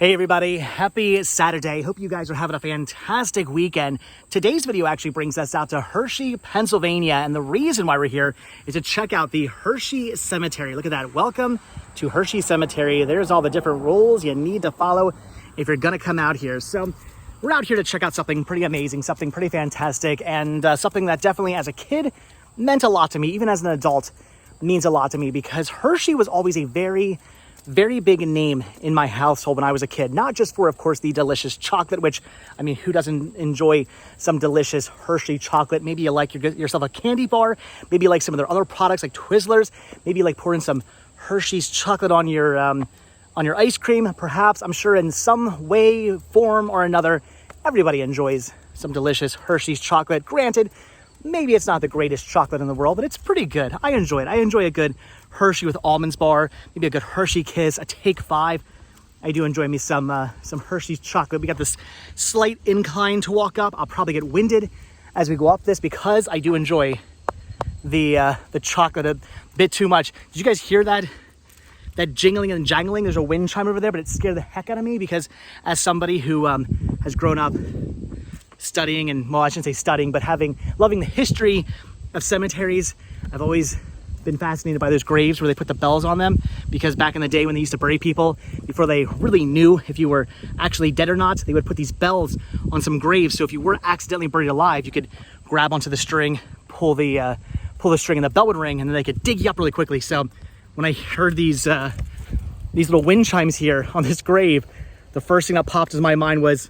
Hey everybody, happy Saturday. Hope you guys are having a fantastic weekend. Today's video actually brings us out to Hershey, Pennsylvania, and the reason why we're here is to check out the Hershey Cemetery. Look at that. Welcome to Hershey Cemetery. There's all the different rules you need to follow if you're gonna come out here. So we're out here to check out something pretty amazing, something pretty fantastic, and something that definitely as a kid meant a lot to me, even as an adult means a lot to me, because Hershey was always a very big name in my household when I was a kid. Not just for, of course, the delicious chocolate, which, I mean, who doesn't enjoy some delicious Hershey chocolate? Maybe you like yourself a candy bar. Maybe you like some of their other products like Twizzlers. Maybe you like pouring some Hershey's chocolate on your ice cream. Perhaps, I'm sure in some way, form, or another, everybody enjoys some delicious Hershey's chocolate. Granted, maybe it's not the greatest chocolate in the world, but it's pretty good. I enjoy it. I enjoy a good Hershey with almonds bar, maybe a good Hershey Kiss, a Take 5. I do enjoy me some Hershey's chocolate. We got this slight incline to walk up. I'll probably get winded as we go up this because I do enjoy the chocolate a bit too much. Did you guys hear that jingling and jangling? There's a wind chime over there, but it scared the heck out of me because as somebody who has grown up studying, and well, I shouldn't say studying, but loving the history of cemeteries, I've always been fascinated by those graves where they put the bells on them, because back in the day when they used to bury people, before they really knew if you were actually dead or not, they would put these bells on some graves. So if you were accidentally buried alive, you could grab onto the string, pull the string, and the bell would ring, and then they could dig you up really quickly. So when I heard these little wind chimes here on this grave, the first thing that popped into my mind was,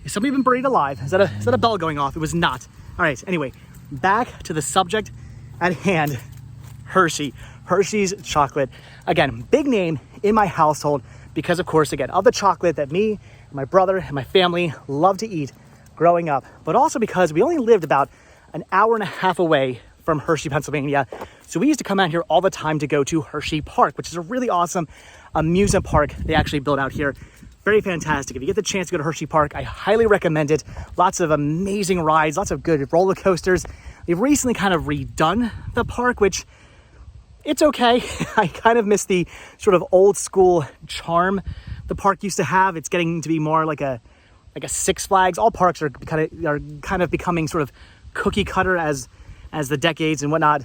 has somebody been buried alive? Is that a bell going off? It was not. All right, anyway, back to the subject at hand. Hershey's chocolate. Again, big name in my household because, of course, again, of the chocolate that me, and my brother, and my family loved to eat growing up, but also because we only lived about an hour and a half away from Hershey, Pennsylvania. So we used to come out here all the time to go to Hershey Park, which is a really awesome amusement park they actually built out here. Very fantastic. If you get the chance to go to Hershey Park, I highly recommend it. Lots of amazing rides, lots of good roller coasters. They've recently kind of redone the park, which it's okay. I kind of miss the sort of old school charm the park used to have. It's getting to be more like a Six Flags. All parks are kind of becoming sort of cookie cutter as the decades and whatnot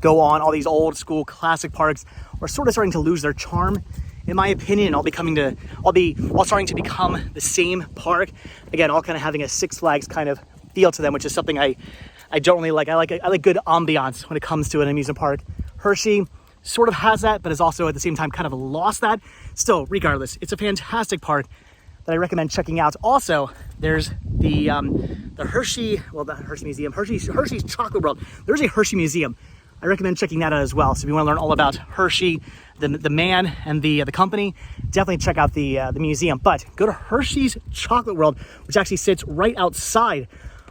go on. All these old school classic parks are sort of starting to lose their charm, in my opinion, all starting to become the same park. Again, all kind of having a Six Flags kind of feel to them, which is something I don't really like. I like good ambiance when it comes to an amusement park. Hershey sort of has that, but is also at the same time kind of lost that. Still, regardless, it's a fantastic park that I recommend checking out. Also, there's the Hershey Museum, Hershey's Chocolate World. There's a Hershey Museum. I recommend checking that out as well. So if you want to learn all about Hershey, the man and the company, definitely check out the museum. But go to Hershey's Chocolate World, which actually sits right outside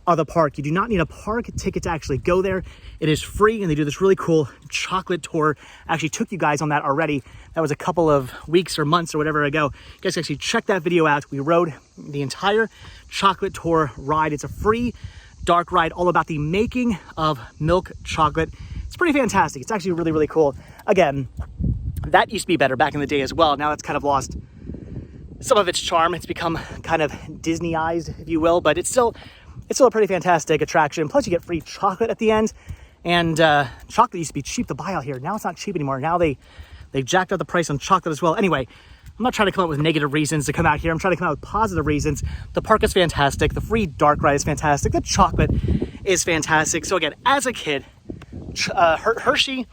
of the park. You do not need a park ticket to actually go there. It is free, and they do this really cool chocolate tour. I actually took you guys on that already. That was a couple of weeks or months or whatever ago. You guys can actually check that video out. We rode the entire chocolate tour ride. It's a free dark ride all about the making of milk chocolate. It's pretty fantastic. It's actually really, really cool. Again, that used to be better back in the day as well. Now it's kind of lost some of its charm. It's become kind of Disneyized, if you will, but it's still a pretty fantastic attraction. Plus you get free chocolate at the end. And chocolate used to be cheap to buy out here. Now it's not cheap anymore. Now they've jacked up the price on chocolate as well. Anyway, I'm not trying to come up with negative reasons to come out here. I'm trying to come out with positive reasons. The park is fantastic. The free dark ride is fantastic. The chocolate is fantastic. So again, as a kid, Hershey,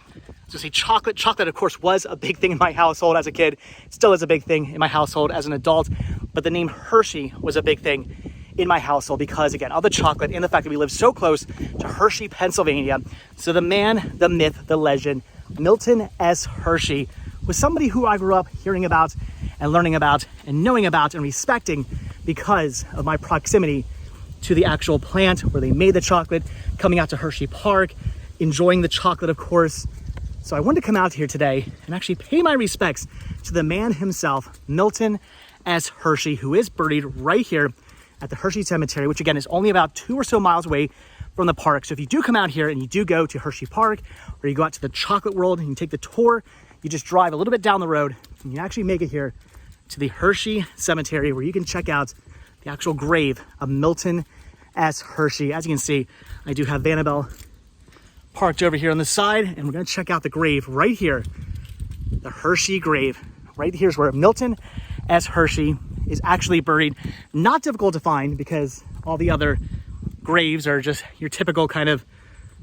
chocolate of course was a big thing in my household as a kid. It still is a big thing in my household as an adult. But the name Hershey was a big thing in my household because, again, of the chocolate and the fact that we live so close to Hershey, Pennsylvania. So the man, the myth, the legend, Milton S. Hershey was somebody who I grew up hearing about and learning about and knowing about and respecting because of my proximity to the actual plant where they made the chocolate, coming out to Hershey Park, enjoying the chocolate, of course. So I wanted to come out here today and actually pay my respects to the man himself, Milton S. Hershey, who is buried right here at the Hershey Cemetery, which again is only about 2 or so miles away from the park. So if you do come out here and you do go to Hershey Park, or you go out to the Chocolate World and you take the tour, you just drive a little bit down the road and you actually make it here to the Hershey Cemetery, where you can check out the actual grave of Milton S. Hershey. As you can see, I do have Vanabelle parked over here on the side, and we're gonna check out the grave right here, the Hershey grave. Right here's where Milton S. Hershey is actually buried. Not difficult to find because all the other graves are just your typical kind of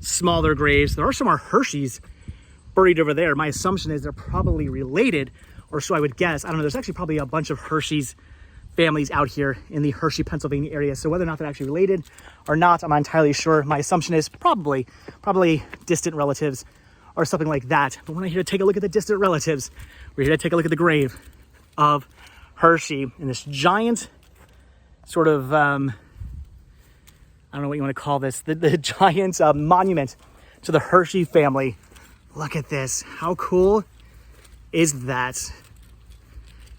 smaller graves. There are some Hersheys buried over there. My assumption is they're probably related, or so I would guess. I don't know, there's actually probably a bunch of Hershey's families out here in the Hershey, Pennsylvania area. So whether or not they're actually related or not, I'm not entirely sure. My assumption is probably distant relatives or something like that. But we're not here to take a look at the distant relatives. We're here to take a look at the grave of Hershey in this giant sort of, I don't know what you want to call this, the giant monument to the Hershey family. Look at this. How cool is that?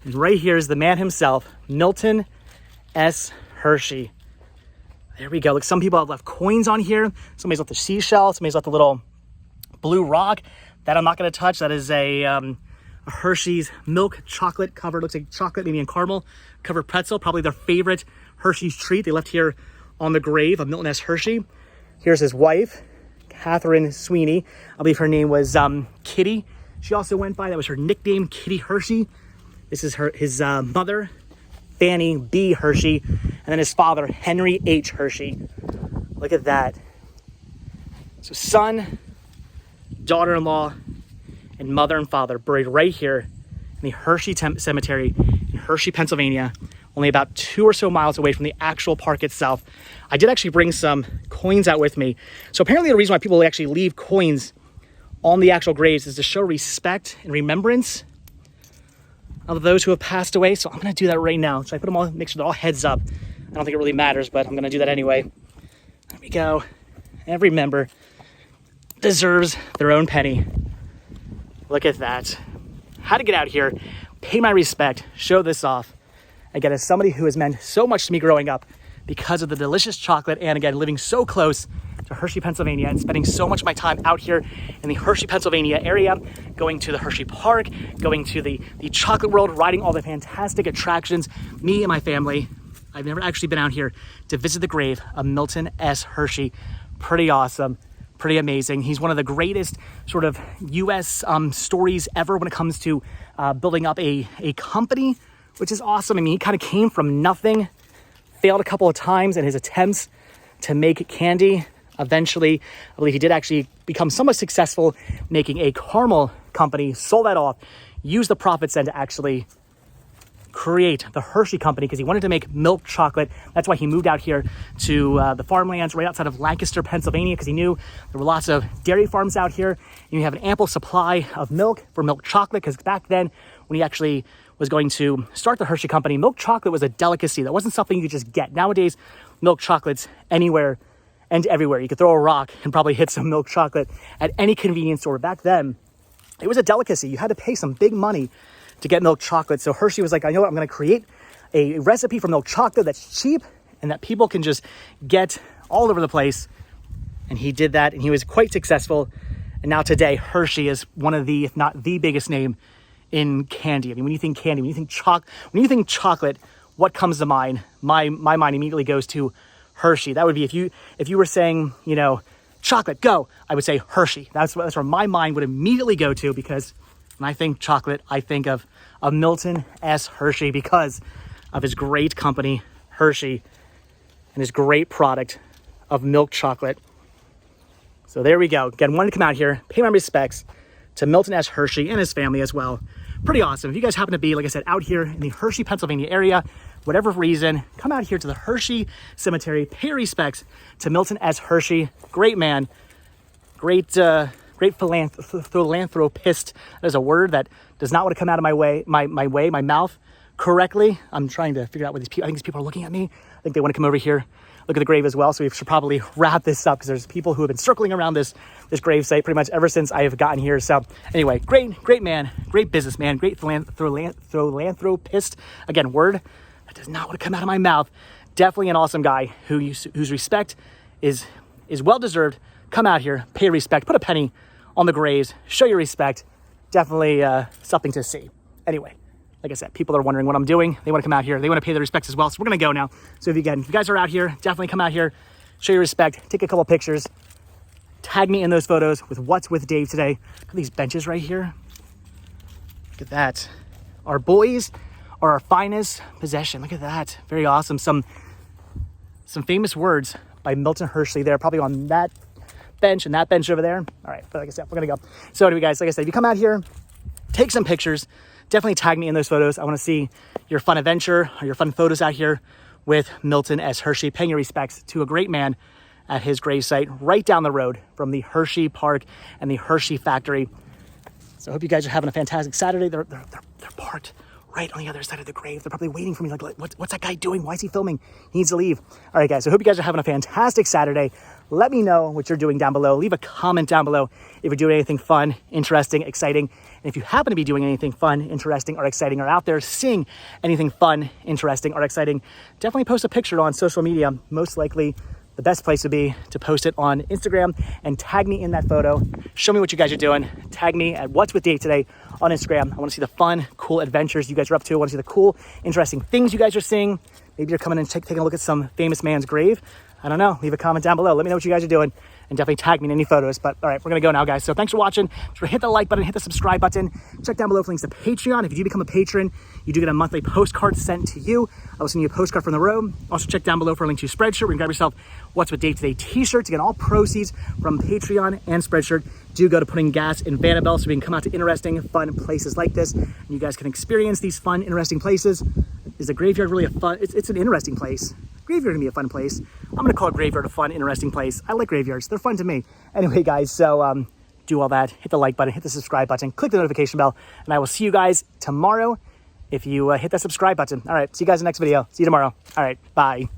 And right here is the man himself, Milton S. Hershey. There we go. Look, some people have left coins on here. Somebody's left the seashell. Somebody's left a little blue rock that I'm not going to touch. That is a Hershey's milk chocolate covered, looks like chocolate, maybe in caramel, covered pretzel. Probably their favorite Hershey's treat. They left here on the grave of Milton S. Hershey. Here's his wife, Catherine Sweeney. I believe her name was Kitty. She also went by, that was her nickname, Kitty Hershey. This is his mother, Fannie B. Hershey, and then his father, Henry H. Hershey. Look at that. So son, daughter-in-law, and mother and father buried right here in the Hershey Cemetery in Hershey, Pennsylvania, only about 2 or so miles away from the actual park itself. I did actually bring some coins out with me. So apparently the reason why people actually leave coins on the actual graves is to show respect and remembrance of those who have passed away. So I'm going to do that right now. So I put them all, make sure they're all heads up. I don't think it really matters, but I'm going to do that anyway. There we go. Every member deserves their own penny. Look at that. How to get out here, pay my respect, show this off. Again, as somebody who has meant so much to me growing up because of the delicious chocolate, and again, living so close to Hershey, Pennsylvania, and spending so much of my time out here in the Hershey, Pennsylvania area, going to the Hershey Park, going to the chocolate world, riding all the fantastic attractions, me and my family. I've never actually been out here to visit the grave of Milton S. Hershey. Pretty awesome, pretty amazing. He's one of the greatest sort of U.S. Stories ever when it comes to building up a company, which is awesome. I mean, he kind of came from nothing, failed a couple of times in his attempts to make candy. Eventually, I believe he did actually become somewhat successful making a caramel company, sold that off, used the profits then to actually create the Hershey company because he wanted to make milk chocolate. That's why he moved out here to the farmlands right outside of Lancaster, Pennsylvania, because he knew there were lots of dairy farms out here, and you have an ample supply of milk for milk chocolate, because back then when he actually was going to start the Hershey company, milk chocolate was a delicacy. That wasn't something you could just get. Nowadays, milk chocolate's anywhere and everywhere. You could throw a rock and probably hit some milk chocolate at any convenience store. Back then, it was a delicacy. You had to pay some big money to get milk chocolate. So Hershey was like, I know what, I'm going to create a recipe for milk chocolate that's cheap and that people can just get all over the place. And he did that, and he was quite successful. And now today, Hershey is one of the, if not the biggest name in candy. I mean, when you think candy, when you think chocolate, what comes to mind? My mind immediately goes to Hershey. That would be if you were saying, you know, chocolate, go, I would say Hershey. That's where my mind would immediately go to, because when I think chocolate, I think of Milton S. Hershey because of his great company, Hershey, and his great product of milk chocolate. So there we go. Again, wanted to come out here, pay my respects to Milton S. Hershey and his family as well. Pretty awesome. If you guys happen to be, like I said, out here in the Hershey, Pennsylvania area, whatever reason, come out here to the Hershey Cemetery, pay respects to Milton S. Hershey. Great man, great philanthropist. That is a word that does not want to come out of my mouth correctly. I'm trying to figure out what these people, I think these people are looking at me. I think they want to come over here, look at the grave as well. So we should probably wrap this up, because there's people who have been circling around this grave site pretty much ever since I have gotten here. So anyway, great man, great businessman, great philanthropist. Again, word that does not want to come out of my mouth. Definitely an awesome guy whose respect is well-deserved. Come out here, pay respect, put a penny on the graves, show your respect. Definitely something to see. Anyway, like I said, people are wondering what I'm doing. They want to come out here. They want to pay their respects as well. So we're going to go now. So if you guys are out here, definitely come out here, show your respect, take a couple pictures, tag me in those photos with What's With Dave today. Look at these benches right here. Look at that. Our boys are our finest possession. Look at that. Very awesome. Some famous words by Milton Hershey there, probably on that bench and that bench over there. All right, but like I said, we're going to go. So anyway, guys, like I said, if you come out here, take some pictures, definitely tag me in those photos. I want to see your fun adventure or your fun photos out here with Milton S. Hershey, paying your respects to a great man at his gravesite right down the road from the Hershey Park and the Hershey Factory. So I hope you guys are having a fantastic Saturday. They're parked right on the other side of the grave. They're probably waiting for me like what's that guy doing? Why is he filming? He needs to leave. All right, guys, so I hope you guys are having a fantastic Saturday. Let me know what you're doing down below. Leave a comment down below if you're doing anything fun, interesting, exciting. And if you happen to be doing anything fun, interesting, or exciting, or out there seeing anything fun, interesting, or exciting, definitely post a picture on social media. Most likely, the best place would be to post it on Instagram and tag me in that photo. Show me what you guys are doing. Tag me at What's With Dave today on Instagram. I want to see the fun, cool adventures you guys are up to. I want to see the cool, interesting things you guys are seeing. Maybe you're coming and taking a look at some famous man's grave. I don't know. Leave a comment down below. Let me know what you guys are doing and definitely tag me in any photos. But all right, we're going to go now, guys. So thanks for watching. So hit the like button, hit the subscribe button. Check down below for links to Patreon. If you do become a patron, you do get a monthly postcard sent to you. I will send you a postcard from the road. Also check down below for a link to Spreadshirt. You can grab yourself What's With Dave Today t-shirts. Again, all proceeds from Patreon and Spreadshirt do go to putting gas in Vanderbilt so we can come out to interesting, fun places like this. And you guys can experience these fun, interesting places. Is the graveyard really a fun? It's an interesting place. Graveyard can be a fun place. I'm gonna call a graveyard a fun, interesting place. I like graveyards. They're fun to me. Anyway, guys, so do all that. Hit the like button, hit the subscribe button, click the notification bell, and I will see you guys tomorrow if you hit that subscribe button. All right, see you guys in the next video. See you tomorrow. All right, bye.